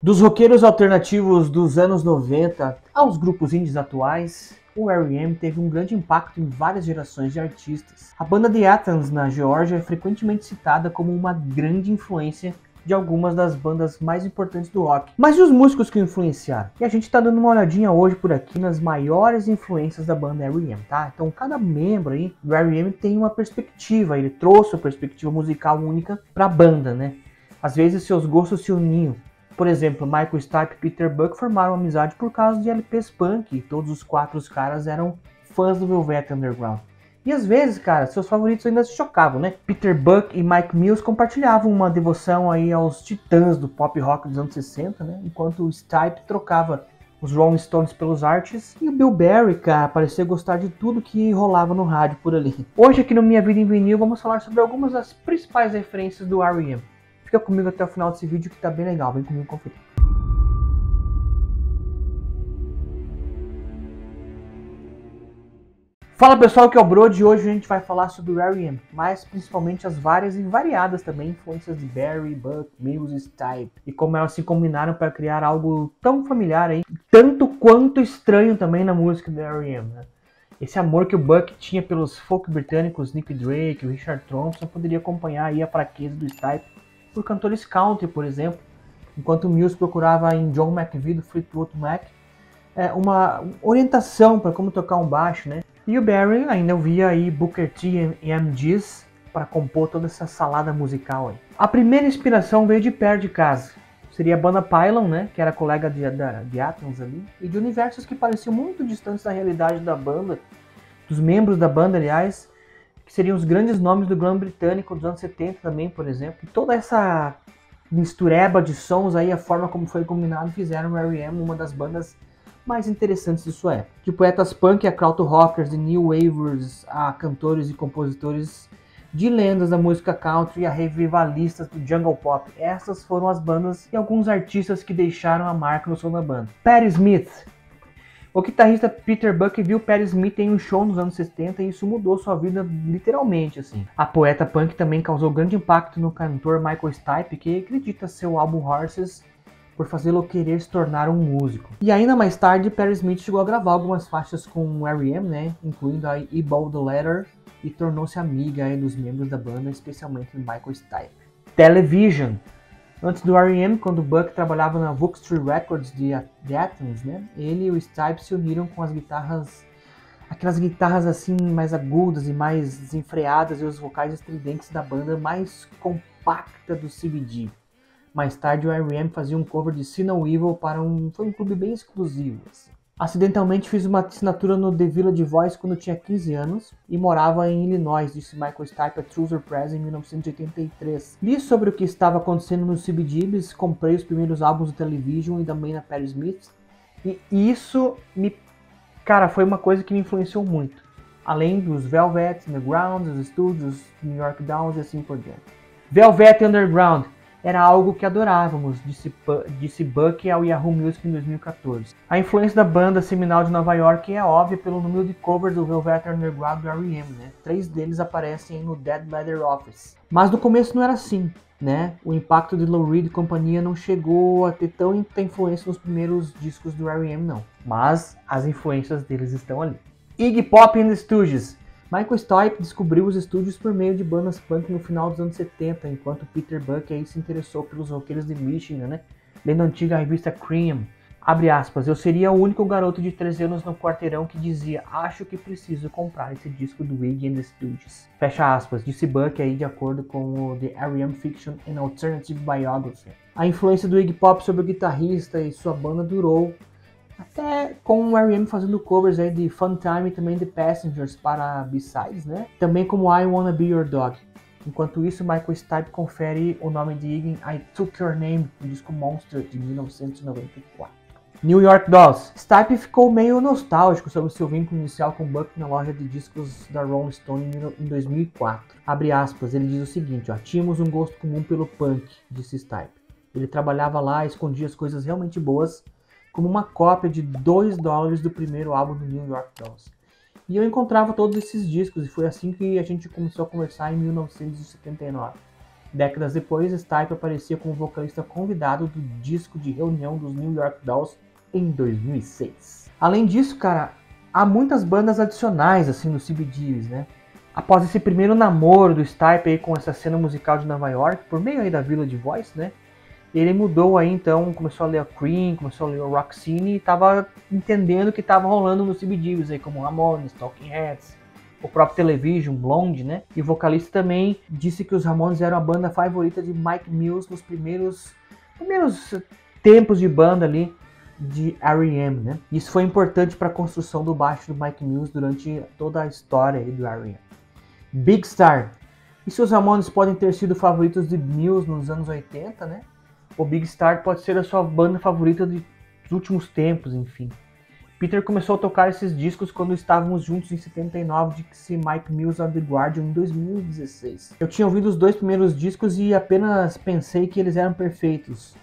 Dos roqueiros alternativos dos anos 90 aos grupos indies atuais, o R.E.M. teve um grande impacto em várias gerações de artistas. A banda de Athens, na Geórgia, é frequentemente citada como uma grande influência de algumas das bandas mais importantes do rock. Mas e os músicos que o influenciaram? E a gente tá dando uma olhadinha hoje por aqui nas maiores influências da banda R.E.M., tá? Então cada membro aí do R.E.M. tem uma perspectiva, ele trouxe uma perspectiva musical única pra banda, né? Às vezes seus gostos se uniam. Por exemplo, Michael Stipe e Peter Buck formaram amizade por causa de LPs punk, e todos os quatro caras eram fãs do Velvet Underground. E às vezes, cara, seus favoritos ainda se chocavam, né? Peter Buck e Mike Mills compartilhavam uma devoção aí aos titãs do pop rock dos anos 60, né? Enquanto o Stipe trocava os Rolling Stones pelos Archies. E o Bill Berry, cara, parecia gostar de tudo que rolava no rádio por ali. Hoje aqui no Minha Vida em Vinil vamos falar sobre algumas das principais referências do R.E.M. Fica comigo até o final desse vídeo que tá bem legal, vem comigo conferir. Fala pessoal, que é o Brody e hoje a gente vai falar sobre o R.E.M., mas principalmente as várias e variadas também influências de Berry, Buck, Mills e Stipe, e como elas se combinaram para criar algo tão familiar aí, tanto quanto estranho também na música do R.E.M., né? Esse amor que o Buck tinha pelos folk britânicos Nick Drake e Richard Thompson poderia acompanhar aí a fraqueza do Stipe por cantores country, por exemplo, enquanto o Mills procurava em John McVie do Fleetwood Mac uma orientação para como tocar um baixo, né? E o Berry ainda ouvia aí Booker T e MGs para compor toda essa salada musical aí. A primeira inspiração veio de perto de casa. Seria a banda Pylon, né, que era colega de Athens ali, e de universos que pareciam muito distantes da realidade da banda, dos membros da banda, aliás, que seriam os grandes nomes do glam britânico dos anos 70 também, por exemplo. E toda essa mistureba de sons aí, a forma como foi combinado, fizeram o R.E.M. uma das bandas mais interessantes de sua época. De poetas punk a krautrockers, de new wavers a cantores e compositores de lendas da música country a revivalistas do jungle pop. Essas foram as bandas e alguns artistas que deixaram a marca no som da banda. Patti Smith. O guitarrista Peter Buck viu Patti Smith em um show nos anos 70 e isso mudou sua vida literalmente, assim. A poeta punk também causou grande impacto no cantor Michael Stipe, que acredita seu álbum Horses por fazê-lo querer se tornar um músico. E ainda mais tarde, Patti Smith chegou a gravar algumas faixas com o R.E.M., né, incluindo a E-Ball the Letter, e tornou-se amiga aí dos membros da banda, especialmente do Michael Stipe. Television. Antes do R.E.M., quando o Buck trabalhava na Vuk Street Records de Athens, né, ele e o Stipe se uniram com as guitarras, aquelas guitarras assim mais agudas e mais desenfreadas e os vocais estridentes da banda mais compacta do CBG. Mais tarde o R.E.M. fazia um cover de See No Evil foi um clube bem exclusivo. Assim. Acidentalmente fiz uma assinatura no The Village Voice quando tinha 15 anos e morava em Illinois, disse Michael Stipe a Trouser Press em 1983. Li sobre o que estava acontecendo no CBGBs, comprei os primeiros álbuns do Television e também na Patti Smith, e isso cara, foi uma coisa que me influenciou muito. Além dos Velvet Underground, os estúdios, New York Downs e assim por diante. Velvet Underground era algo que adorávamos, disse Buck ao Yahoo Music em 2014. A influência da banda seminal de Nova York é óbvia pelo número de covers do Velvet Underground do R.E.M., né? 3 deles aparecem no Dead Leather Office. Mas no começo não era assim, né? O impacto de Lou Reed e companhia não chegou a ter tanta influência nos primeiros discos do R.E.M., não. Mas as influências deles estão ali. Iggy Pop and the Stooges. Michael Stipe descobriu os estúdios por meio de bandas punk no final dos anos 70, enquanto Peter Buck aí se interessou pelos roqueiros de Michigan, né? Lendo a antiga revista Cream. Abre aspas, eu seria o único garoto de 13 anos no quarteirão que dizia, acho que preciso comprar esse disco do Iggy and the Stooges. Fecha aspas, disse Buck aí de acordo com o The R.E.M. Fiction and Alternative Biography. A influência do Iggy Pop sobre o guitarrista e sua banda durou até com o R.E.M. fazendo covers aí de Fun Time e também The Passengers para B-Sides, né? Também como I Wanna Be Your Dog. Enquanto isso, Michael Stipe confere o nome de Iggy I Took Your Name no disco Monster de 1994. New York Dolls. Stipe ficou meio nostálgico sobre seu vínculo inicial com Buck na loja de discos da Rolling Stone em 2004. Abre aspas, ele diz o seguinte, ó, tínhamos um gosto comum pelo punk, disse Stipe. Ele trabalhava lá e escondia as coisas realmente boas, como uma cópia de $2 do primeiro álbum do New York Dolls. E eu encontrava todos esses discos, e foi assim que a gente começou a conversar em 1979. Décadas depois, Stipe aparecia como vocalista convidado do disco de reunião dos New York Dolls em 2006. Além disso, cara, há muitas bandas adicionais assim no CB GBs, né? Após esse primeiro namoro do Stipe aí com essa cena musical de Nova York, por meio aí da Village Voice, né? Ele mudou aí então, começou a ler o Cream, começou a ler o Roxine e tava entendendo o que tava rolando nos CB GBs aí, como Ramones, Talking Heads, o próprio Television, Blonde, né? E o vocalista também disse que os Ramones eram a banda favorita de Mike Mills nos primeiros tempos de banda ali de R.E.M., né? Isso foi importante para a construção do baixo do Mike Mills durante toda a história aí do R.E.M. Big Star. E se os Ramones podem ter sido favoritos de Mills nos anos 80, né? O Big Star pode ser a sua banda favorita dos últimos tempos, enfim. Peter começou a tocar esses discos quando estávamos juntos em 79, de Mike Mills and The Guardian em 2016. Eu tinha ouvido os 2 primeiros discos e apenas pensei que eles eram perfeitos.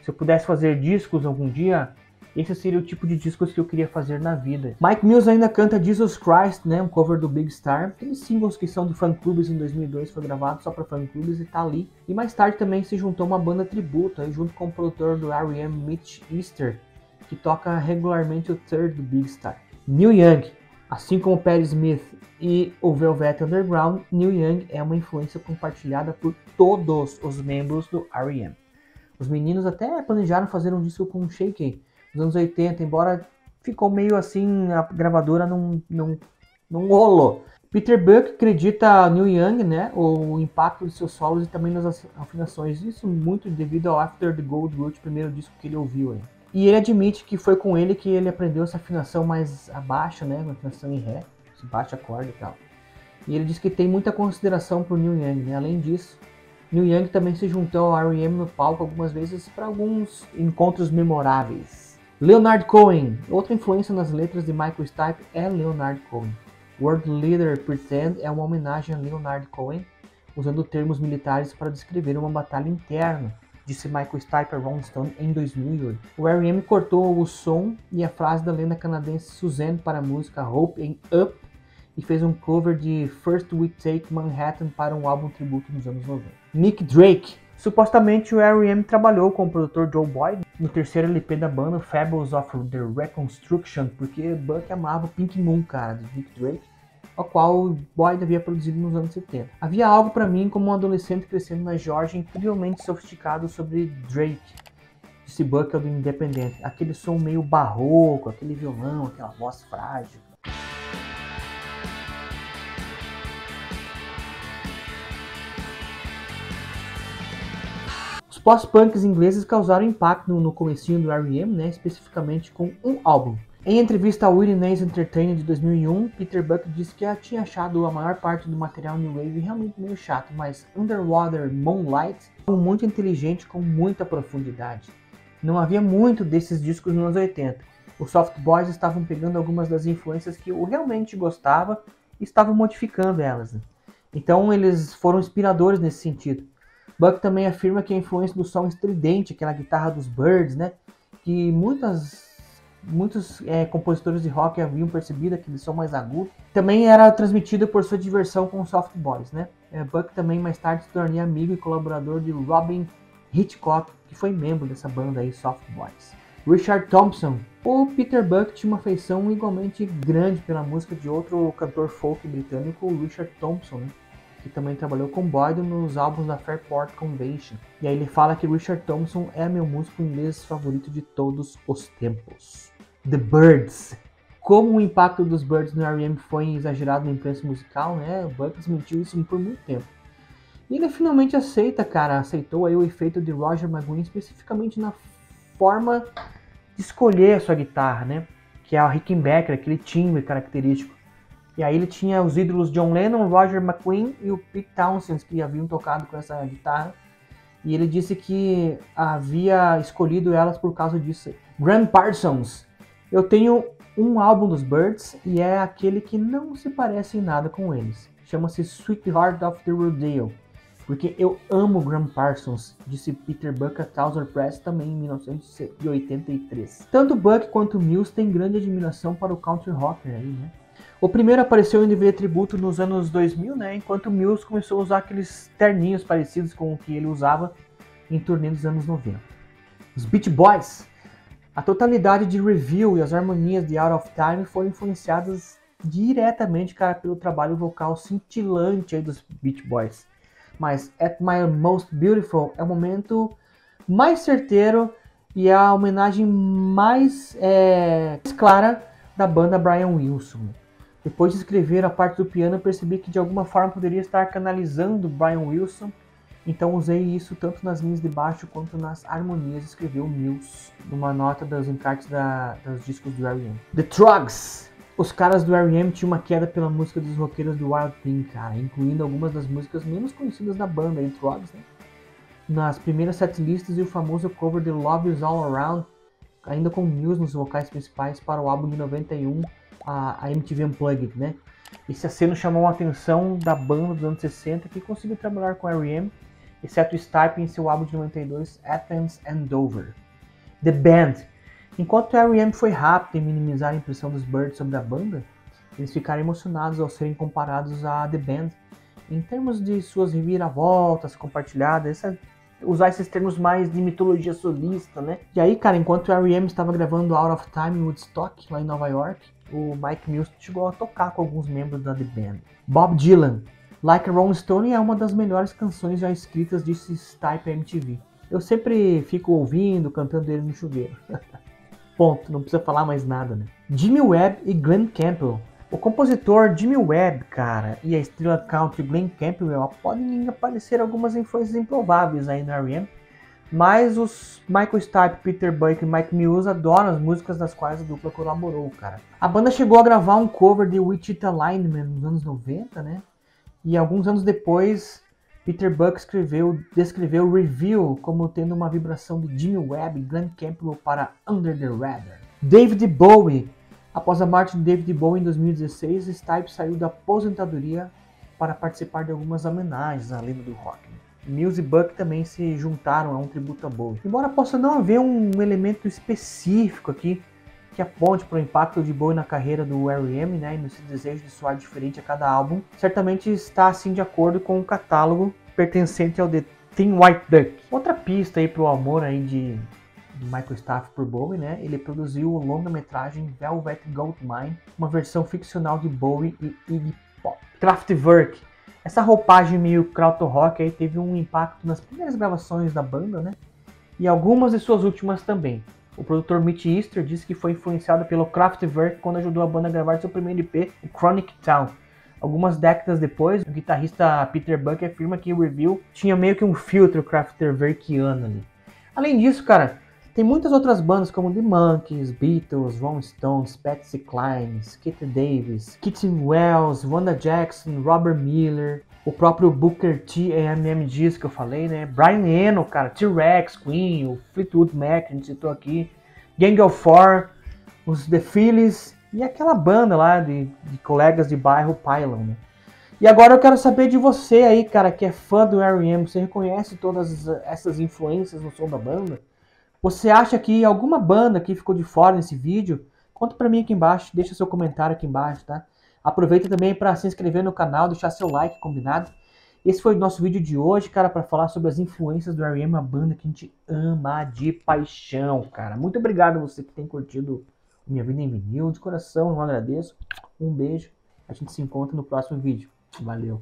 Se eu pudesse fazer discos algum dia, esse seria o tipo de discos que eu queria fazer na vida. Mike Mills ainda canta Jesus Christ, né, um cover do Big Star. Aqueles singles que são do Fan Clubs em 2002, foi gravado só para Fan Clubs e tá ali. E mais tarde também se juntou uma banda tributo, aí, junto com o produtor do R.E.M., Mitch Easter, que toca regularmente o third do Big Star. Neil Young, assim como Patti Smith e o Velvet Underground, Neil Young é uma influência compartilhada por todos os membros do R.E.M. Os meninos até planejaram fazer um disco com o Shakey nos anos 80, embora ficou meio assim, a gravadora não rolou. Peter Buck acredita Neil Young, né, o impacto de seus solos e também nas afinações, isso muito devido ao After the Gold Root, primeiro disco que ele ouviu aí. E ele admite que foi com ele que ele aprendeu essa afinação mais abaixo, né, uma afinação em Ré, esse baixo acorde e tal. E ele diz que tem muita consideração por Neil Young, né, além disso, Neil Young também se juntou ao R.E.M. no palco algumas vezes para alguns encontros memoráveis. Leonard Cohen, outra influência nas letras de Michael Stipe é Leonard Cohen. World Leader Pretend é uma homenagem a Leonard Cohen, usando termos militares para descrever uma batalha interna, disse Michael Stipe a Rolling Stone em 2008. O R.E.M. cortou o som e a frase da lenda canadense Suzanne para a música Hope and Up e fez um cover de First We Take Manhattan para um álbum tributo nos anos 90. Nick Drake. Supostamente o R.E.M. trabalhou com o produtor Joe Boyd no terceiro LP da banda, Fables of the Reconstruction, porque Buck amava Pink Moon, cara, de Nick Drake, ao qual Boyd havia produzido nos anos 70. Havia algo para mim como um adolescente crescendo na Geórgia incrivelmente sofisticado sobre Drake, disse Buck do Independente. Aquele som meio barroco, aquele violão, aquela voz frágil. Os post-punks ingleses causaram impacto no comecinho do R.E.M., né, especificamente com um álbum. Em entrevista ao Witness Entertainment de 2001, Peter Buck disse que tinha achado a maior parte do material New Wave realmente meio chato, mas Underwater Moonlight é muito inteligente com muita profundidade. Não havia muito desses discos nos anos 80. Os Soft Boys estavam pegando algumas das influências que eu realmente gostava e estavam modificando elas. Né? Então eles foram inspiradores nesse sentido. Buck também afirma que a influência do som estridente, aquela guitarra dos Byrds, né, que muitos compositores de rock haviam percebido, aquele som mais agudo, também era transmitido por sua diversão com os Soft Boys, né? Buck também mais tarde se tornou amigo e colaborador de Robin Hitchcock, que foi membro dessa banda aí, Soft Boys. Richard Thompson. O Peter Buck tinha uma afeição igualmente grande pela música de outro cantor folk britânico, Richard Thompson, né? Que também trabalhou com Boyd nos álbuns da Fairport Convention. E aí ele fala que Richard Thompson é meu músico inglês favorito de todos os tempos. The Byrds. Como o impacto dos Byrds no R.E.M. foi exagerado na imprensa musical, né? O Buck desmentiu isso por muito tempo. E ele finalmente aceitou aí o efeito de Roger McGuinn, especificamente na forma de escolher a sua guitarra, né? Que é a Rickenbacker, aquele timbre característico. E aí ele tinha os ídolos John Lennon, Roger McGuinn e o Pete Townshend, que haviam tocado com essa guitarra. E ele disse que havia escolhido elas por causa disso. Graham Parsons. Eu tenho um álbum dos Byrds e é aquele que não se parece em nada com eles. Chama-se Sweetheart of the Rodeo. Porque eu amo Graham Parsons, disse Peter Buck a Trouser Press também em 1983. Tanto Buck quanto Mills têm grande admiração para o country rocker aí, né? O primeiro apareceu em DVD tributo nos anos 2000, né, enquanto o Muse começou a usar aqueles terninhos parecidos com o que ele usava em turnê dos anos 90. Os Beach Boys. A totalidade de Review e as harmonias de Out of Time foram influenciadas diretamente, cara, pelo trabalho vocal cintilante aí dos Beach Boys. Mas At My Most Beautiful é o momento mais certeiro e é a homenagem mais clara da banda Brian Wilson. Depois de escrever a parte do piano, eu percebi que de alguma forma poderia estar canalizando Brian Wilson, então usei isso tanto nas linhas de baixo quanto nas harmonias, escreveu Muse numa nota dos encartes dos discos do R.E.M. The Troggs. Os caras do R.E.M. tinham uma queda pela música dos roqueiros do Wild Thing, cara, incluindo algumas das músicas menos conhecidas da banda, The Troggs, né? Nas primeiras setlists e o famoso cover de Love Is All Around, ainda com Muse nos vocais principais para o álbum de 91, a MTV Unplugged, né? Esse aceno chamou a atenção da banda dos anos 60 que conseguiu trabalhar com R.E.M., exceto Stipe em seu álbum de 92, Athens and Dover. The Band. Enquanto o R.E.M. foi rápido em minimizar a impressão dos Byrds sobre a banda, eles ficaram emocionados ao serem comparados a The Band em termos de suas reviravoltas compartilhadas, usar esses termos mais de mitologia solista, né? E aí, cara, enquanto o R.E.M. estava gravando Out of Time em Woodstock, lá em Nova York, o Mike Mills chegou a tocar com alguns membros da The Band. Bob Dylan. Like a Rolling Stone é uma das melhores canções já escritas de Stipe MTV. Eu sempre fico ouvindo, cantando ele no chuveiro. Ponto, não precisa falar mais nada, né? Jimmy Webb e Glenn Campbell. O compositor Jimmy Webb, cara, e a estrela country Glenn Campbell podem aparecer algumas influências improváveis aí no R.E.M., mas os Michael Stipe, Peter Buck e Mike Mills adoram as músicas das quais a dupla colaborou, cara. A banda chegou a gravar um cover de Wichita Lineman nos anos 90, né? E alguns anos depois, Peter Buck descreveu Review como tendo uma vibração de Jimmy Webb e Glenn Campbell para Under the Radar. David Bowie. Após a morte de David Bowie em 2016, Stipe saiu da aposentadoria para participar de algumas homenagens à lenda do rock. Mills e Buck também se juntaram a um tributo a Bowie. Embora possa não haver um elemento específico aqui que aponte para o impacto de Bowie na carreira do R.E.M., né, e no seu desejo de soar diferente a cada álbum, certamente está assim de acordo com o catálogo pertencente ao The Thin White Duck. Outra pista aí para o amor aí de Michael Stipe por Bowie, né? Ele produziu o longa-metragem Velvet Goldmine, uma versão ficcional de Bowie e Iggy Pop. Kraftwerk. Essa roupagem meio krautrock aí teve um impacto nas primeiras gravações da banda, né? E algumas de suas últimas também. O produtor Mitch Easter disse que foi influenciado pelo Kraftwerk quando ajudou a banda a gravar seu primeiro EP, o Chronic Town. Algumas décadas depois, o guitarrista Peter Buck afirma que o Review tinha meio que um filtro Kraftwerkiano ali. Além disso, cara, tem muitas outras bandas como The Monkees, Beatles, Rolling Stones, Patsy Cline, Keith Davis, Keaton Wells, Wanda Jackson, Robert Miller, o próprio Booker T e M.M.G's que eu falei, né? Brian Eno, cara, T-Rex, Queen, o Fleetwood Mac, a gente citou aqui, Gang of Four, os The Phillies e aquela banda lá de colegas de bairro, Pylon, né? E agora eu quero saber de você aí, cara, que é fã do R.E.M., você reconhece todas essas influências no som da banda? Você acha que alguma banda aqui ficou de fora nesse vídeo? Conta pra mim aqui embaixo, deixa seu comentário aqui embaixo, tá? Aproveita também para se inscrever no canal, deixar seu like, combinado? Esse foi o nosso vídeo de hoje, cara, para falar sobre as influências do R.E.M., uma banda que a gente ama de paixão, cara. Muito obrigado a você que tem curtido Minha Vida em Vinil, de coração, eu agradeço. Um beijo, a gente se encontra no próximo vídeo. Valeu!